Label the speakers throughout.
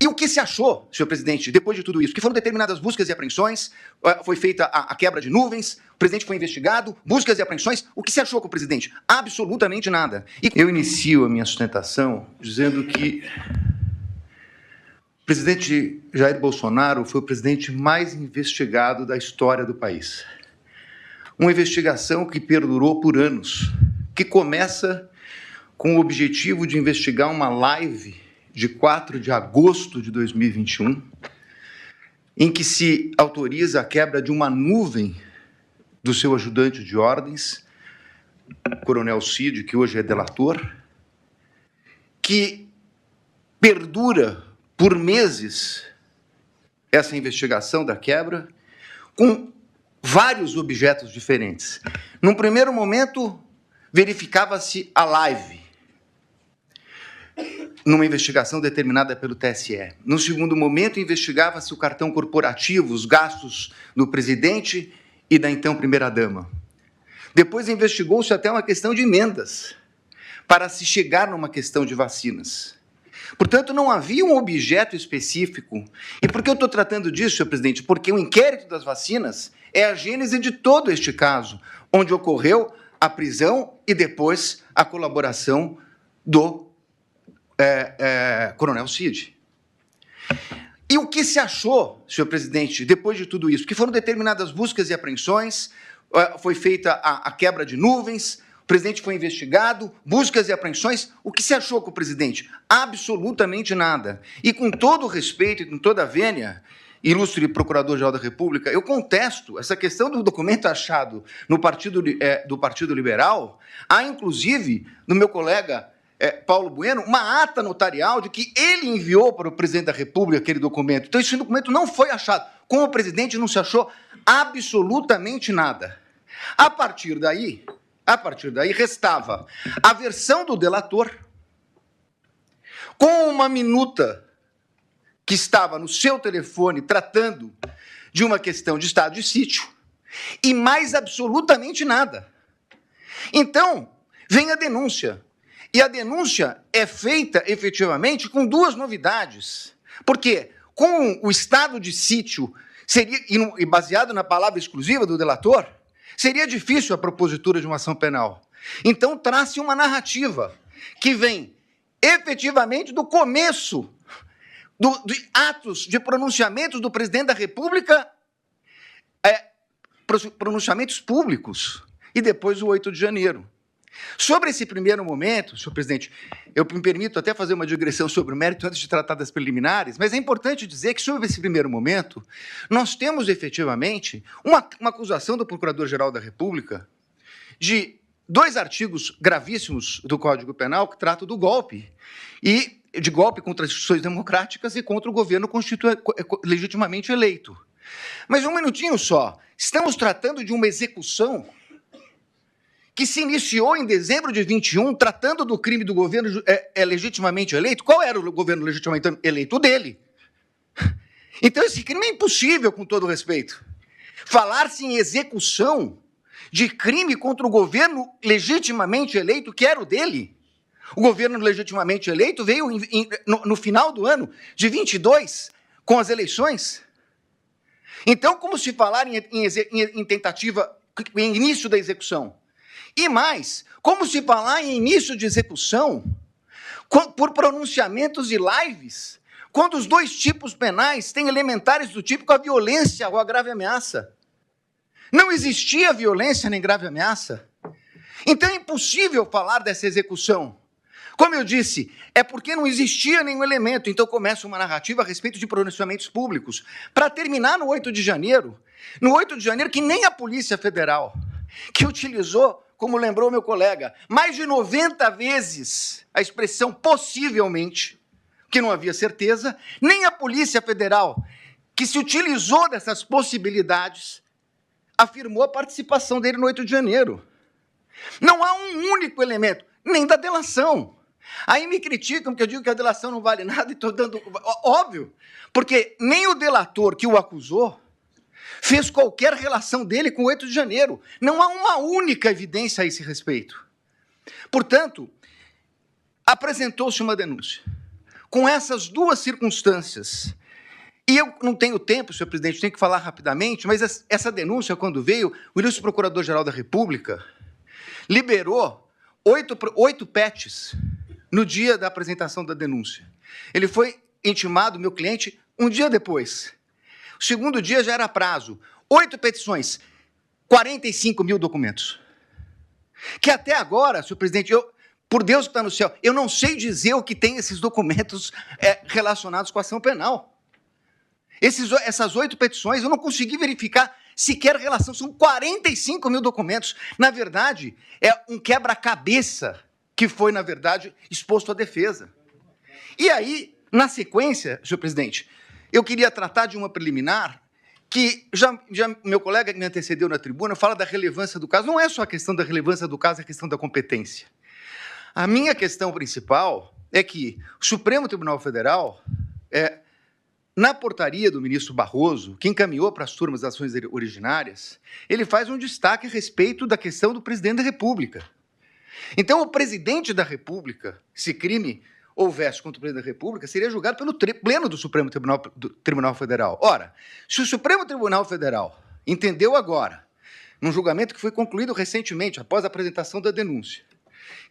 Speaker 1: E o que se achou, senhor presidente, depois de tudo isso? Que foram determinadas buscas e apreensões, foi feita a quebra de nuvens, o presidente foi investigado, buscas e apreensões. O que se achou com o presidente? Absolutamente nada. E eu inicio a minha sustentação dizendo que o presidente Jair Bolsonaro foi o presidente mais investigado da história do país. Uma investigação que perdurou por anos, que começa com o objetivo de investigar uma live de 4 de agosto de 2021, em que se autoriza a quebra de uma nuvem do seu ajudante de ordens, Coronel Cid, que hoje é delator, que perdura por meses essa investigação da quebra, com vários objetos diferentes. Num primeiro momento, verificava-se a live, numa investigação determinada pelo TSE. No segundo momento, investigava-se o cartão corporativo, os gastos do presidente e da então primeira-dama. Depois investigou-se até uma questão de emendas, para se chegar numa questão de vacinas. Portanto, não havia um objeto específico. E por que eu estou tratando disso, senhor presidente? Porque o inquérito das vacinas é a gênese de todo este caso, onde ocorreu a prisão e depois a colaboração do Coronel Cid. E o que se achou, senhor presidente, depois de tudo isso? Que foram determinadas buscas e apreensões, foi feita a quebra de nuvens, o presidente foi investigado, buscas e apreensões. O que se achou com o presidente? Absolutamente nada. E com todo o respeito e com toda a vênia, ilustre Procurador-Geral da República, eu contesto essa questão do documento achado no do Partido Liberal. Há, inclusive, no meu colega Paulo Bueno, uma ata notarial de que ele enviou para o presidente da República aquele documento. Então, esse documento não foi achado. Com o presidente não se achou absolutamente nada. A partir daí, restava a versão do delator, com uma minuta que estava no seu telefone tratando de uma questão de estado de sítio, e mais absolutamente nada. Então, vem a denúncia. E a denúncia é feita, efetivamente, com duas novidades. Porque, com o estado de sítio, e baseado na palavra exclusiva do delator, seria difícil a propositura de uma ação penal. Então, traz-se uma narrativa que vem, efetivamente, do começo de atos de pronunciamentos do presidente da República, pronunciamentos públicos, e depois o 8 de janeiro. Sobre esse primeiro momento, senhor presidente, eu me permito até fazer uma digressão sobre o mérito antes de tratar das preliminares, mas é importante dizer que, sobre esse primeiro momento, nós temos, efetivamente, uma acusação do Procurador-Geral da República de 2 artigos gravíssimos do Código Penal que tratam do golpe, e de golpe contra as instituições democráticas e contra o governo legitimamente eleito. Mas um minutinho só, estamos tratando de uma execução que se iniciou em dezembro de 21, tratando do crime do governo legitimamente eleito. Qual era o governo legitimamente eleito? O dele. Então, esse crime é impossível, com todo respeito. Falar-se em execução de crime contra o governo legitimamente eleito, que era o dele. O governo legitimamente eleito veio no final do ano de 22, com as eleições. Então, como se falar em tentativa, em início da execução? E mais, como se falar em início de execução por pronunciamentos e lives, quando os 2 tipos penais têm elementares do tipo a violência ou a grave ameaça? Não existia violência nem grave ameaça. Então é impossível falar dessa execução. Como eu disse, é porque não existia nenhum elemento. Então começa uma narrativa a respeito de pronunciamentos públicos, para terminar no 8 de janeiro. No 8 de janeiro, que nem a Polícia Federal, que utilizou, como lembrou meu colega, mais de 90 vezes a expressão possivelmente, que não havia certeza, nem a Polícia Federal, que se utilizou dessas possibilidades, afirmou a participação dele no 8 de janeiro. Não há um único elemento, nem da delação. Aí me criticam que eu digo que a delação não vale nada e estou dando... Óbvio, porque nem o delator que o acusou fez qualquer relação dele com o 8 de janeiro. Não há uma única evidência a esse respeito. Portanto, apresentou-se uma denúncia. com essas duas circunstâncias. E eu não tenho tempo, senhor presidente, tenho que falar rapidamente, mas essa denúncia, quando veio, o ilustre Procurador-Geral da República liberou 8 PETs no dia da apresentação da denúncia. Ele foi intimado, meu cliente, um dia depois. O segundo dia já era prazo. 8 petições, 45 mil documentos. Que até agora, senhor presidente, por Deus que está no céu, eu não sei dizer o que tem esses documentos relacionados com a ação penal. Essas 8 petições, eu não consegui verificar sequer relação, são 45 mil documentos. Na verdade, é um quebra-cabeça que foi, na verdade, exposto à defesa. E aí, na sequência, senhor presidente, eu queria tratar de uma preliminar que já meu colega que me antecedeu na tribuna fala da relevância do caso. Não é só a questão da relevância do caso, é a questão da competência. A minha questão principal é que o Supremo Tribunal Federal, na portaria do ministro Barroso, que encaminhou para as turmas das ações originárias, ele faz um destaque a respeito da questão do presidente da República. Então, o presidente da República, se crime houvesse contra o presidente da República, seria julgado pelo pleno do Supremo Tribunal Federal. Ora, se o Supremo Tribunal Federal entendeu agora, num julgamento que foi concluído recentemente, após a apresentação da denúncia,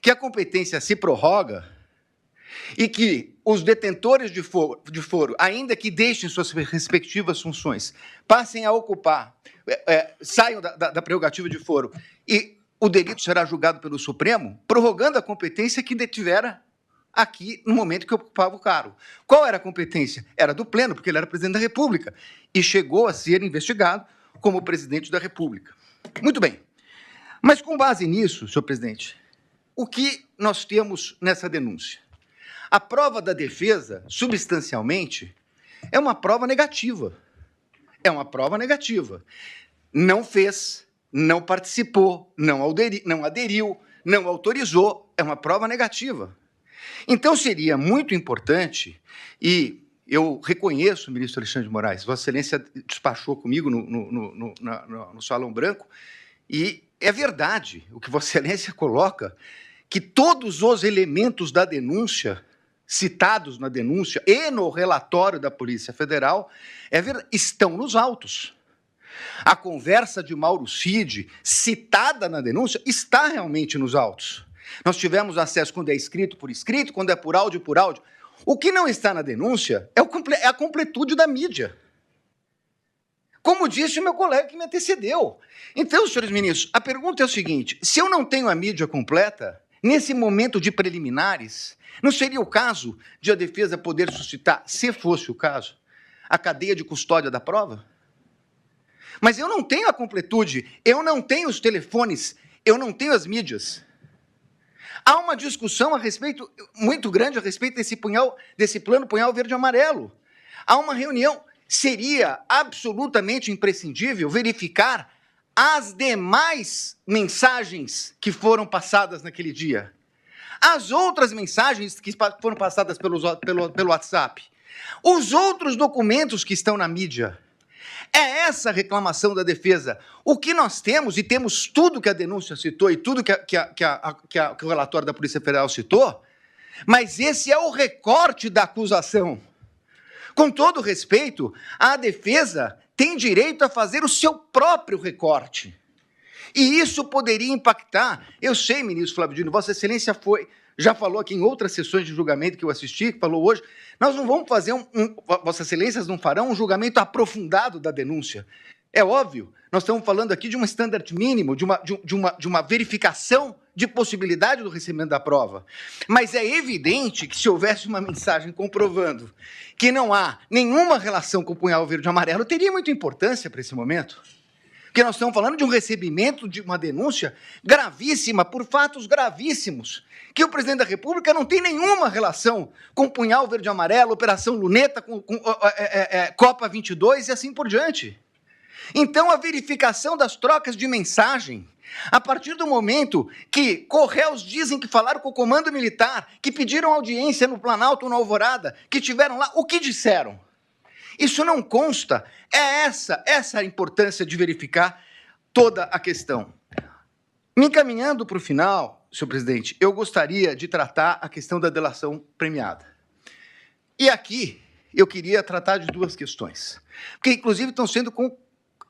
Speaker 1: que a competência se prorroga e que os detentores de foro, ainda que deixem suas respectivas funções, passem a ocupar, saiam da prerrogativa de foro, e o delito será julgado pelo Supremo, prorrogando a competência que detivera aqui no momento que ocupava o cargo. Qual era a competência? Era do pleno, porque ele era presidente da República, e chegou a ser investigado como presidente da República. Muito bem. Mas, com base nisso, senhor presidente, o que nós temos nessa denúncia? A prova da defesa, substancialmente, é uma prova negativa. É uma prova negativa. Não fez, não participou, não aderiu, não autorizou. É uma prova negativa. Então, seria muito importante, e eu reconheço, ministro Alexandre de Moraes, Vossa Excelência despachou comigo no Salão Branco, e é verdade o que Vossa Excelência coloca, que todos os elementos da denúncia, citados na denúncia e no relatório da Polícia Federal, estão nos autos. A conversa de Mauro Cid, citada na denúncia, está realmente nos autos. Nós tivemos acesso quando é escrito, quando é por áudio, por áudio. O que não está na denúncia é a completude da mídia. Como disse o meu colega que me antecedeu. Então, senhores ministros, a pergunta é o seguinte: se eu não tenho a mídia completa, nesse momento de preliminares, não seria o caso de a defesa poder suscitar, se fosse o caso, a cadeia de custódia da prova? Mas eu não tenho a completude, eu não tenho os telefones, eu não tenho as mídias. Há uma discussão muito grande a respeito desse plano punhal verde e amarelo. Há uma reunião. Seria absolutamente imprescindível verificar as demais mensagens que foram passadas naquele dia. As outras mensagens que foram passadas pelo WhatsApp. Os outros documentos que estão na mídia. É essa a reclamação da defesa. O que nós temos, e temos tudo que a denúncia citou e tudo que o relatório da Polícia Federal citou, mas esse é o recorte da acusação. Com todo respeito, a defesa tem direito a fazer o seu próprio recorte. E isso poderia impactar. Eu sei, ministro Flávio Dino, Vossa Excelência já falou aqui em outras sessões de julgamento que eu assisti, que falou hoje, nós não vamos fazer Vossa Excelências não farão um julgamento aprofundado da denúncia. É óbvio, nós estamos falando aqui de um standard mínimo, de uma verificação de possibilidade do recebimento da prova. Mas é evidente que se houvesse uma mensagem comprovando que não há nenhuma relação com o punhal verde e amarelo, teria muita importância para esse momento. Porque nós estamos falando de um recebimento de uma denúncia gravíssima, por fatos gravíssimos, que o presidente da República não tem nenhuma relação com punhal verde e amarelo, Operação Luneta, com Copa 22 e assim por diante. Então, a verificação das trocas de mensagem, a partir do momento que Correios dizem que falaram com o Comando Militar, que pediram audiência no Planalto, no Alvorada, que tiveram lá, o que disseram? Isso não consta. É essa a importância de verificar toda a questão. Me encaminhando para o final, senhor presidente, eu gostaria de tratar a questão da delação premiada. E aqui eu queria tratar de duas questões, que inclusive estão sendo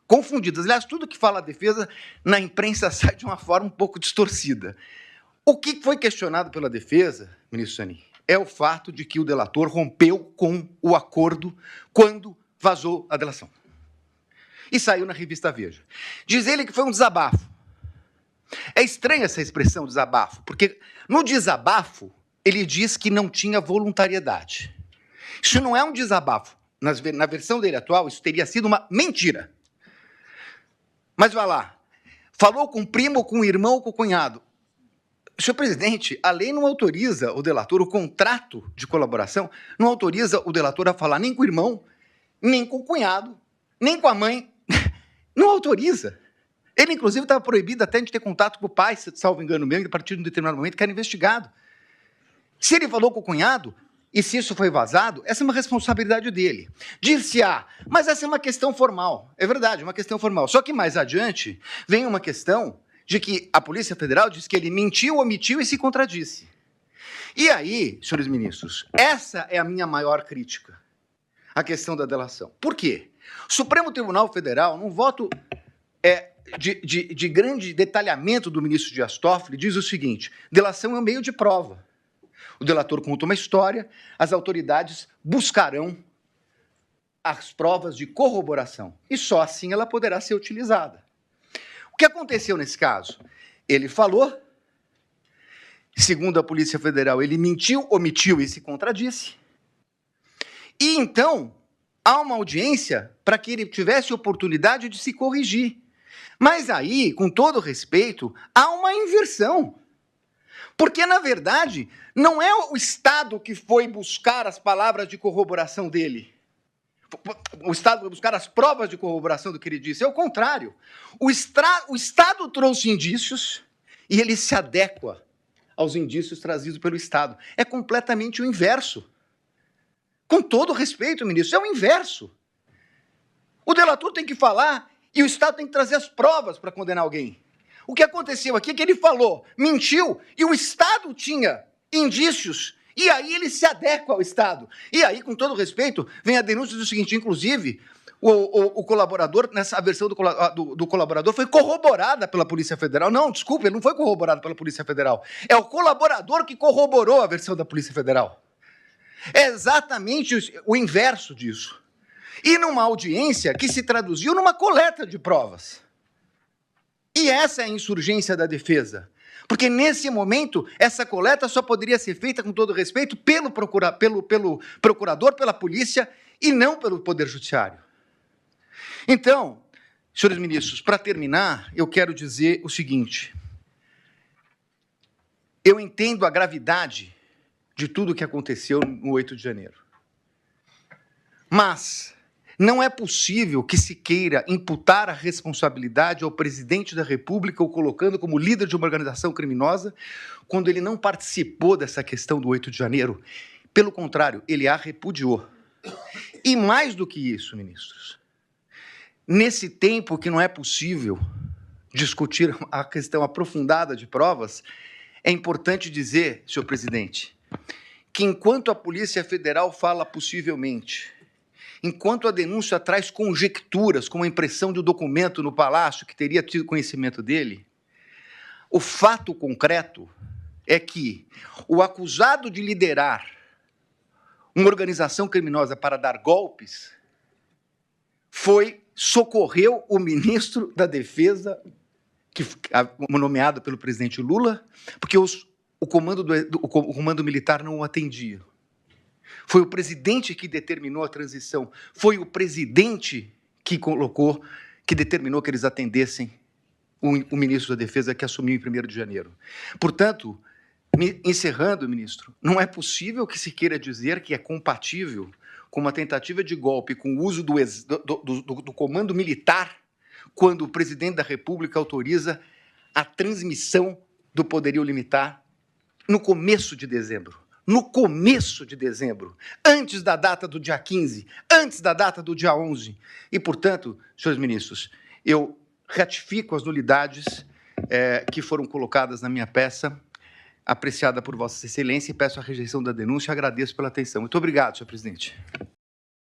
Speaker 1: confundidas. Aliás, tudo que fala a defesa na imprensa sai de uma forma um pouco distorcida. O que foi questionado pela defesa, ministro Zanin, é o fato de que o delator rompeu com o acordo quando vazou a delação. E saiu na revista Veja. Diz ele que foi um desabafo. É estranha essa expressão, desabafo, porque no desabafo ele diz que não tinha voluntariedade. Isso não é um desabafo. Na versão dele atual, isso teria sido uma mentira. Mas vai lá. Falou com o primo, com o irmão, com o cunhado. Senhor presidente, a lei não autoriza o delator, o contrato de colaboração, não autoriza o delator a falar nem com o irmão, nem com o cunhado, nem com a mãe. Não autoriza. Ele, inclusive, estava proibido até de ter contato com o pai, salvo engano mesmo, a partir de um determinado momento, que era investigado. Se ele falou com o cunhado, e se isso foi vazado, essa é uma responsabilidade dele. Dir-se-á, mas essa é uma questão formal. É verdade, uma questão formal. Só que mais adiante vem uma questão de que a Polícia Federal diz que ele mentiu, omitiu e se contradisse. E aí, senhores ministros, essa é a minha maior crítica, a questão da delação. Por quê? O Supremo Tribunal Federal, num voto de grande detalhamento do ministro Dias Toffoli, diz o seguinte: delação é um meio de prova. O delator conta uma história, as autoridades buscarão as provas de corroboração, e só assim ela poderá ser utilizada. O que aconteceu nesse caso? Ele falou, segundo a Polícia Federal, ele mentiu, omitiu e se contradisse, e então há uma audiência para que ele tivesse oportunidade de se corrigir. Mas aí, com todo respeito, há uma inversão. Porque, na verdade, não é o Estado que foi buscar as palavras de corroboração dele. O Estado foi buscar as provas de corroboração do que ele disse. É o contrário. O Estado trouxe indícios e ele se adequa aos indícios trazidos pelo Estado. É completamente o inverso. Com todo respeito, ministro, é o inverso. O delator tem que falar e o Estado tem que trazer as provas para condenar alguém. O que aconteceu aqui é que ele falou, mentiu, e o Estado tinha indícios, e aí ele se adequa ao Estado. E aí, com todo respeito, vem a denúncia do seguinte, inclusive, o colaborador, nessa versão do colaborador, foi corroborada pela Polícia Federal. Não, desculpe, ele não foi corroborado pela Polícia Federal. É o colaborador que corroborou a versão da Polícia Federal. É exatamente o inverso disso. E numa audiência que se traduziu numa coleta de provas. E essa é a insurgência da defesa. Porque, nesse momento, essa coleta só poderia ser feita, com todo respeito, pelo procurador, pela polícia, e não pelo Poder Judiciário. Então, senhores ministros, para terminar, eu quero dizer o seguinte. Eu entendo a gravidade de tudo o que aconteceu no 8 de janeiro. Mas não é possível que se queira imputar a responsabilidade ao presidente da República, o colocando como líder de uma organização criminosa, quando ele não participou dessa questão do 8 de janeiro. Pelo contrário, ele a repudiou. E mais do que isso, ministros, nesse tempo que não é possível discutir a questão aprofundada de provas, é importante dizer, senhor presidente, que enquanto a Polícia Federal fala possivelmente, enquanto a denúncia traz conjecturas, como a impressão de um documento no Palácio que teria tido conhecimento dele, o fato concreto é que o acusado de liderar uma organização criminosa para dar golpes socorreu o ministro da Defesa, nomeado pelo presidente Lula, porque o comando militar não o atendia. Foi o presidente que determinou a transição. Foi o presidente que determinou que eles atendessem o ministro da Defesa que assumiu em 1º de janeiro. Portanto, encerrando, ministro, não é possível que se queira dizer que é compatível com uma tentativa de golpe, com o uso do comando militar, quando o presidente da República autoriza a transmissão do poderio limitar no começo de dezembro. No começo de dezembro, antes da data do dia 15, antes da data do dia 11. E, portanto, senhores ministros, eu ratifico as nulidades que foram colocadas na minha peça, apreciada por Vossa Excelência e peço a rejeição da denúncia e agradeço pela atenção. Muito obrigado, senhor presidente.